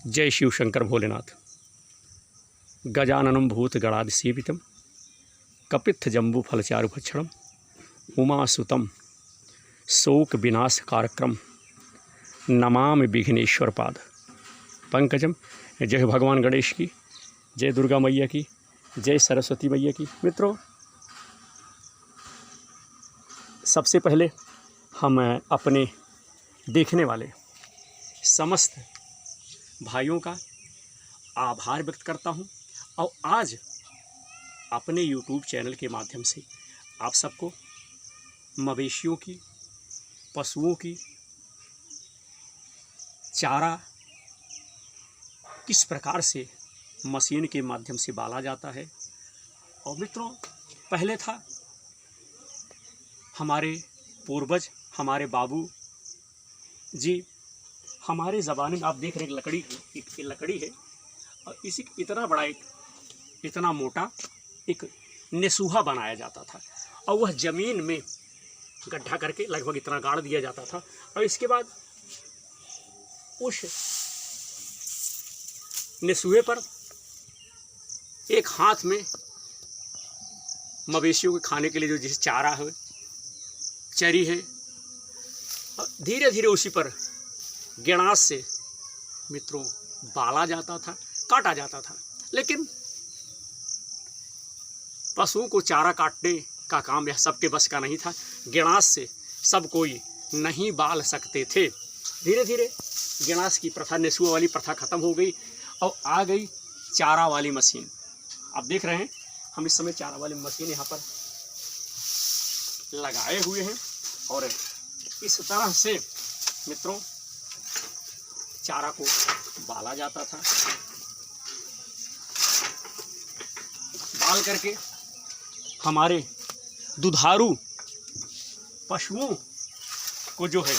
जय शिव शंकर भोलेनाथ। गजाननं भूतगणाधिसेवितं कपित्थजम्बूफलचारुभक्षणं उमासुतं शोकविनाशकारकं नमामि विघ्नेश्वरपाद पंकजम। जय भगवान गणेश की, जय दुर्गा मैया की, जय सरस्वती मैया की। मित्रों, सबसे पहले हम अपने देखने वाले समस्त भाइयों का आभार व्यक्त करता हूं और आज अपने YouTube चैनल के माध्यम से आप सबको मवेशियों की, पशुओं की चारा किस प्रकार से मशीन के माध्यम से बाला जाता है। और मित्रों, पहले था हमारे पूर्वज, हमारे बाबू जी, हमारे ज़माने में आप देख रहे हैं एक लकड़ी है और इसी इतना बड़ा इतना मोटा एक नेसूहा बनाया जाता था और वह ज़मीन में गड्ढा करके लगभग इतना गाड़ दिया जाता था और इसके बाद उस नेसूहे पर एक हाथ में मवेशियों के खाने के लिए जो जैसे चारा है, चरी है, धीरे धीरे उसी पर गेणास से मित्रों बाला जाता था, काटा जाता था। लेकिन पशुओं को चारा काटने का काम यह सबके बस का नहीं था। गेणास से सब कोई नहीं बाल सकते थे। धीरे धीरे गेणास की प्रथा, नेसूआ वाली प्रथा खत्म हो गई और आ गई चारा वाली मशीन। आप देख रहे हैं हम इस समय चारा वाली मशीन यहाँ पर लगाए हुए हैं और इस तरह से मित्रों चारा को बाला जाता था। बाल करके हमारे दुधारू पशुओं को जो है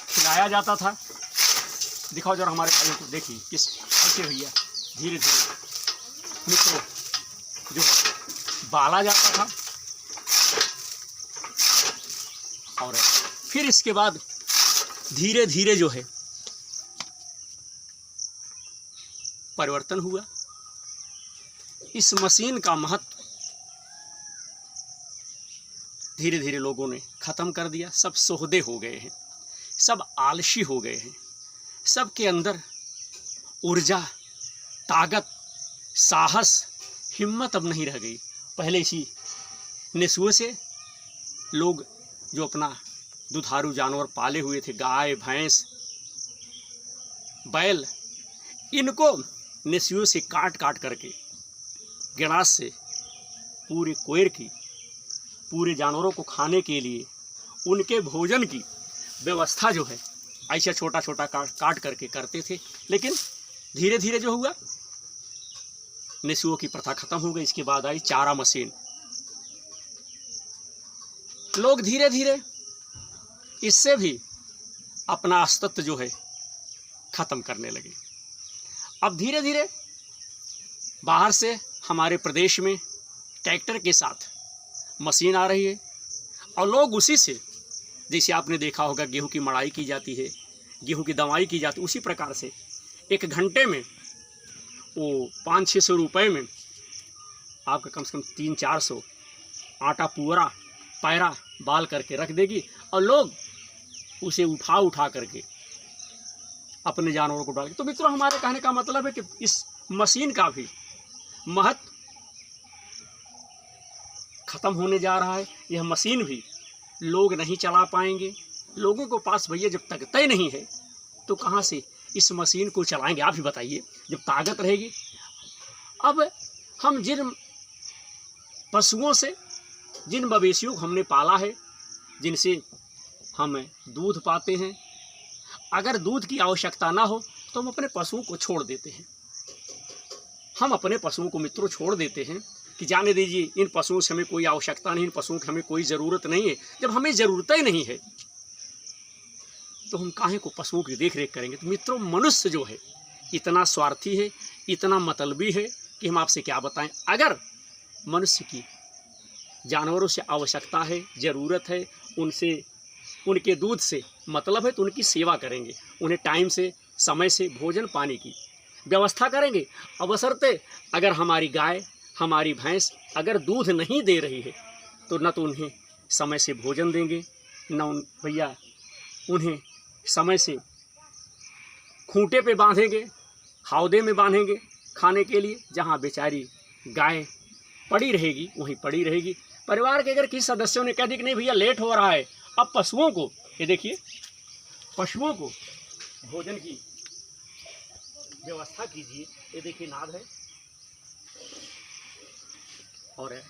खिलाया जाता था। दिखाओ जरा हमारे भाइयों को, देखिए किस कैसे भैया धीरे धीरे मित्रों जो है बाला जाता था। और फिर इसके बाद धीरे धीरे जो है परिवर्तन हुआ। इस मशीन का महत्व धीरे धीरे लोगों ने खत्म कर दिया। सब सोहदे हो गए हैं, सब आलसी हो गए हैं, सबके अंदर ऊर्जा, ताकत, साहस, हिम्मत अब नहीं रह गई। पहले इसी नेसूए से लोग जो अपना दुधारू जानवर पाले हुए थे, गाय, भैंस, बैल, इनको नेसूए से काट काट करके गेणास से पूरे कोयर की, पूरे जानवरों को खाने के लिए उनके भोजन की व्यवस्था जो है ऐसा छोटा छोटा काट करके करते थे। लेकिन धीरे धीरे जो हुआ नेसूओं की प्रथा खत्म हो गई। इसके बाद आई चारा मशीन। लोग धीरे धीरे इससे भी अपना अस्तित्व जो है खत्म करने लगे। अब धीरे धीरे बाहर से हमारे प्रदेश में ट्रैक्टर के साथ मशीन आ रही है और लोग उसी से, जैसे आपने देखा होगा गेहूं की मड़ाई की जाती है, गेहूं की दवाई की जाती है, उसी प्रकार से एक घंटे में वो 500-600 रुपये में आपका कम से कम 300-400 आटा पूरा पैरा बाल करके रख देगी और लोग उसे उठा उठा करके अपने जानवरों को डाल। तो मित्रों, हमारे कहने का मतलब है कि इस मशीन का भी महत्व खत्म होने जा रहा है। यह मशीन भी लोग नहीं चला पाएंगे। लोगों के पास भैया जब तक तय नहीं है तो कहाँ से इस मशीन को चलाएंगे, आप ही बताइए। जब ताकत रहेगी। अब हम जिन पशुओं से, जिन मवेशियों को हमने पाला है, जिनसे हम दूध पाते हैं, अगर दूध की आवश्यकता ना हो तो हम अपने पशुओं को छोड़ देते हैं। हम अपने पशुओं को मित्रों छोड़ देते हैं कि जाने दीजिए, इन पशुओं से हमें कोई आवश्यकता नहीं, इन पशुओं की हमें कोई ज़रूरत नहीं है। जब हमें ज़रूरत ही नहीं है तो हम काहे को पशुओं की देख रेख करेंगे। तो मित्रों, मनुष्य जो है इतना स्वार्थी है, इतना मतलबी है कि हम आपसे क्या बताएं। अगर मनुष्य की जानवरों से आवश्यकता है, ज़रूरत है, उनसे उनके दूध से मतलब है तो उनकी सेवा करेंगे, उन्हें टाइम से समय से भोजन पानी की व्यवस्था करेंगे। अवसरते अगर हमारी गाय, हमारी भैंस अगर दूध नहीं दे रही है तो न तो उन्हें समय से भोजन देंगे, न भैया उन्हें समय से खूंटे पे बांधेंगे, हावदे में बांधेंगे खाने के लिए। जहाँ बेचारी गाय पड़ी रहेगी वहीं पड़ी रहेगी। परिवार के अगर किसी सदस्यों ने कह दी कि नहीं भैया लेट हो रहा है, अब पशुओं को, ये देखिए पशुओं को भोजन की व्यवस्था कीजिए। ये देखिए नाद है और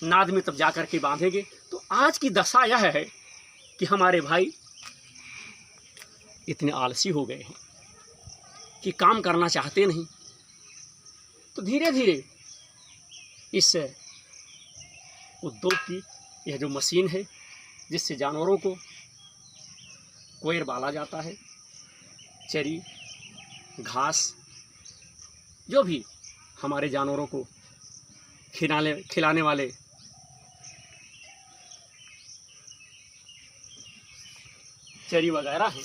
नाद में तब जाकर के बांधेंगे। तो आज की दशा यह है कि हमारे भाई इतने आलसी हो गए हैं कि काम करना चाहते नहीं। तो धीरे धीरे इस उद्योग की यह जो मशीन है जिससे जानवरों को कोयर बाला जाता है, चरी घास जो भी हमारे जानवरों को खिलाने वाले चरी वगैरह हैं,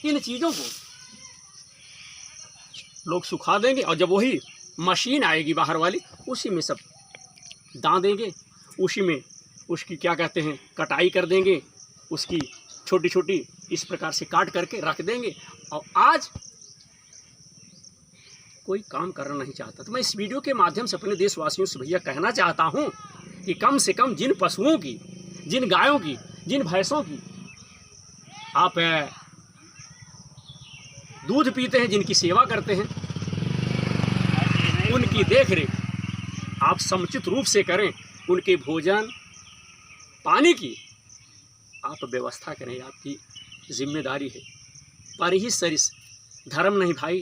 इन चीज़ों को लोग सुखा देंगे और जब वही मशीन आएगी बाहर वाली उसी में सब दां देंगे, उसी में उसकी क्या कहते हैं कटाई कर देंगे, उसकी छोटी छोटी इस प्रकार से काट करके रख देंगे। और आज कोई काम करना नहीं चाहता। तो मैं इस वीडियो के माध्यम से अपने देशवासियों से भैया कहना चाहता हूं कि कम से कम जिन पशुओं की, जिन गायों की, जिन भैंसों की आप दूध पीते हैं, जिनकी सेवा करते हैं, उनकी देखरेख आप समुचित रूप से करें। उनके भोजन पानी की आप व्यवस्था करें, आपकी जिम्मेदारी है। पर ही सरिस धर्म नहीं भाई,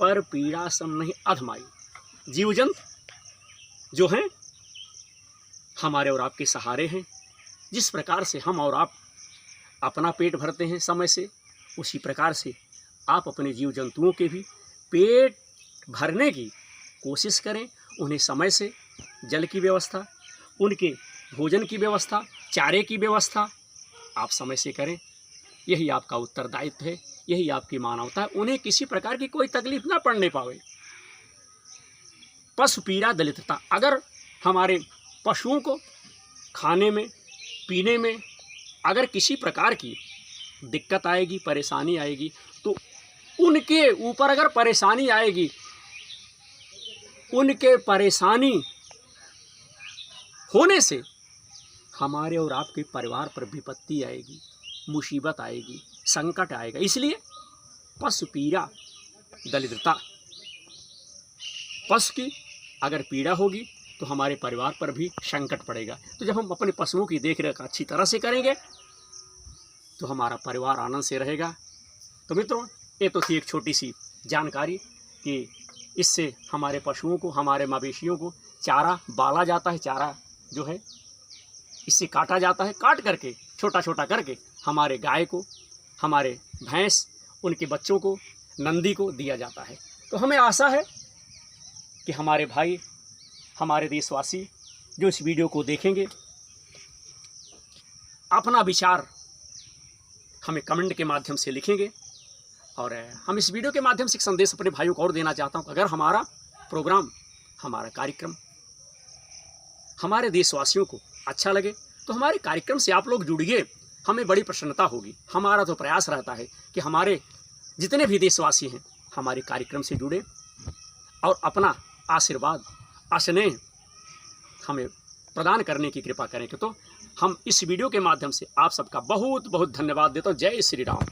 पर पीड़ा सम नहीं अधमाई। जीव जंतु जो हैं हमारे और आपके सहारे हैं। जिस प्रकार से हम और आप अपना पेट भरते हैं समय से, उसी प्रकार से आप अपने जीव जंतुओं के भी पेट भरने की कोशिश करें। उन्हें समय से जल की व्यवस्था, उनके भोजन की व्यवस्था, चारे की व्यवस्था आप समय से करें। यही आपका उत्तरदायित्व है, यही आपकी मानवता है। उन्हें किसी प्रकार की कोई तकलीफ ना पड़ने पावे। पशु पीड़ा दलितता, अगर हमारे पशुओं को खाने में, पीने में अगर किसी प्रकार की दिक्कत आएगी, परेशानी आएगी, तो उनके ऊपर अगर परेशानी आएगी, उनके परेशानी होने से हमारे और आपके परिवार पर विपत्ति आएगी, मुसीबत आएगी, संकट आएगा। इसलिए पशु पीड़ा दरिद्रता, पशु की अगर पीड़ा होगी तो हमारे परिवार पर भी संकट पड़ेगा। तो जब हम अपने पशुओं की देखरेख अच्छी तरह से करेंगे तो हमारा परिवार आनंद से रहेगा। तो मित्रों, ये तो थी एक छोटी सी जानकारी कि इससे हमारे पशुओं को, हमारे मवेशियों को चारा बाला जाता है, चारा जो है इससे काटा जाता है, काट करके छोटा छोटा करके हमारे गाय को, हमारे भैंस, उनके बच्चों को, नंदी को दिया जाता है। तो हमें आशा है कि हमारे भाई, हमारे देशवासी जो इस वीडियो को देखेंगे, अपना विचार हमें कमेंट के माध्यम से लिखेंगे। और हम इस वीडियो के माध्यम से एक संदेश अपने भाइयों को और देना चाहता हूं। अगर हमारा प्रोग्राम, हमारा कार्यक्रम हमारे देशवासियों को अच्छा लगे तो हमारे कार्यक्रम से आप लोग जुड़िए, हमें बड़ी प्रसन्नता होगी। हमारा तो प्रयास रहता है कि हमारे जितने भी देशवासी हैं हमारे कार्यक्रम से जुड़े और अपना आशीर्वाद, स्नेह हमें प्रदान करने की कृपा करें। तो हम इस वीडियो के माध्यम से आप सबका बहुत बहुत धन्यवाद देता हूँ। जय श्री राम।